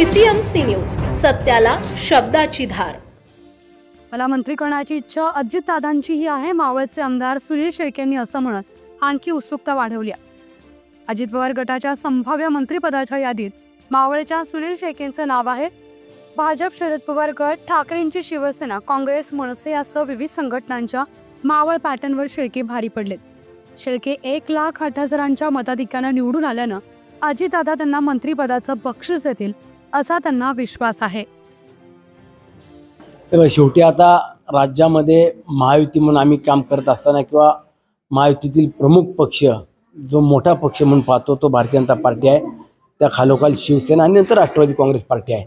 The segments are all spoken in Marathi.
PCMC न्यूज, सत्याला शब्दाची धार। मला मंत्री करण्याची इच्छा अजितदादांचीही आहे, मावळचे आमदार सुनील शेळकेंनी असं म्हणत आणखी उत्सुकता वाढवली आहे। अजित पवार गटाच्या संभाव्य मंत्रिपदाच्या यादीत मावळच्या सुनील शेळकेंचं नाव आहे। भाजप, शरद पवार गट, ठाकरेंची शिवसेना, काँग्रेस, मनसे यासह विविध संघटनांच्या मावळ पॅटर्नवर शेळके भारी पडलेत। शेळके 1,08,000 मताधिक्यानं निवडून आल्यानं अजितदादा त्यांना मंत्रिपदाचं बक्षीस देतील असा त्यांना विश्वास आहे। शेवटी आता राज्यामध्ये महायुती म्हणून आम्ही काम करत असताना किंवा महायुतीतील प्रमुख पक्ष जो मोठा पक्ष म्हणून पाहतो तो भारतीय जनता पार्टी आहे, त्या खालोखाल शिवसेना आणि नंतर राष्ट्रवादी काँग्रेस पार्टी आहे।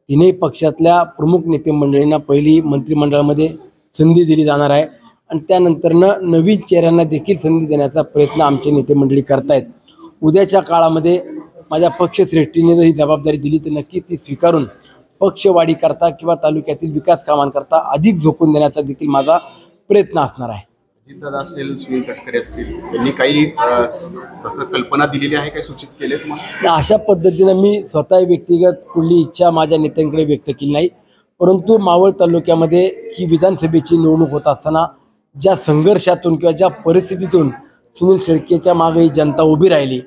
तिन्ही पक्षातल्या प्रमुख नेते मंडळींना पहिली मंत्रिमंडळामध्ये संधी दिली जाणार आहे आणि त्यानंतरनं नवीन चेहऱ्यांना देखील संधी देण्याचा प्रयत्न आमचे नेते मंडळी करतायत। उद्याच्या काळामध्ये माझ्या पक्षश्रेष्ठीने जर ही जबाबदारी दिली तर नक्कीच ती स्वीकारून पक्षवाढी करता किंवा तालुक्यातील विकास कामांकरता अधिक झोकून देण्याचा देखील माझा प्रयत्न असणार आहे। अजितदादा असेल, सुनील तटकरे असतील, त्यांनी काही तसं कल्पना दिलेली आहे, काही सूचित केले तुम्हाला? अशा पद्धतीनं मी स्वतः व्यक्तिगत कुठली इच्छा माझ्या नेत्यांकडे व्यक्त केली नाही, परंतु मावळ तालुक्यामध्ये ही विधानसभेची निवडणूक होत असताना ज्या संघर्षातून किंवा ज्या परिस्थितीतून सुनील शेळकेच्या मागे ही जनता उभी राहिली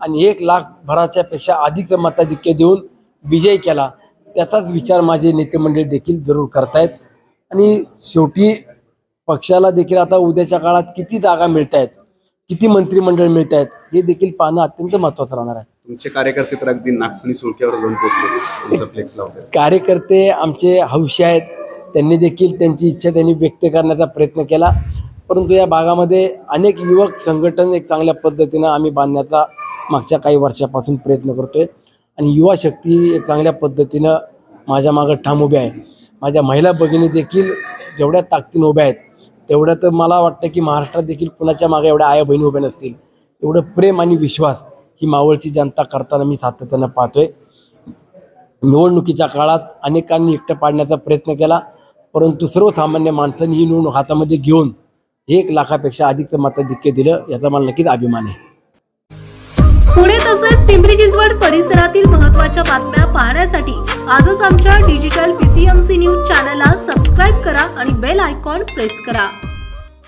आणि 1,00,000 पेक्षा अधिक मताधिक्य देऊन विजय केला, त्याचाच विचार माझे नेते मंडळी देखील जरूर करतायत। आणि शेवटी पक्षाला देखील आता उद्याच्या काळात किती जागा मिळत आहेत, किती मंत्रिमंडळ मिळत आहेत हे देखील पाहणं अत्यंत महत्त्वाचं राहणार आहे। तुमचे कार्यकर्ते तर अगदी नागपुरी सुळक्यावर जाऊन पोहोचले, तुमचा फ्लेक्स लावतात। कार्यकर्ते आमचे हौशी आहेत, त्यांनी देखील त्यांची इच्छा त्यांनी व्यक्त करण्याचा प्रयत्न केला, परंतु या भागामध्ये अनेक युवक संघटन एक चांगल्या पद्धतीनं आम्ही बांधण्याचा मागच्या काही वर्षापासून प्रयत्न करतोय आणि युवा शक्ती एक चांगल्या पद्धतीनं माझ्या मागं ठाम उभ्या आहे। माझ्या महिला भगिनी देखील जेवढ्या ताकदीनं उभ्या आहेत तेवढं तर मला वाटतं की महाराष्ट्रात देखील कुणाच्या मागे एवढ्या आया बहिणी उभ्या नसतील। एवढं प्रेम आणि विश्वास ही मावळची जनता करताना मी सातत्यानं पाहतोय। निवडणुकीच्या काळात अनेकांनी एकटं पाडण्याचा प्रयत्न केला, परंतु सर्वसामान्य माणसांनी ही निवडणूक हातामध्ये घेऊन 1,00,000 पेक्षा अधिकचं मताधिक्य दिलं, याचा मला नक्कीच अभिमान आहे। पुणे तसेच पिंपरी चिंचवड परिसरातील महत्त्वाच्या बातम्या पाहण्यासाठी आजच आमच्या डिजिटल PCMC न्यूज चॅनलला सबस्क्राइब करा आणि बेल आयकॉन प्रेस करा।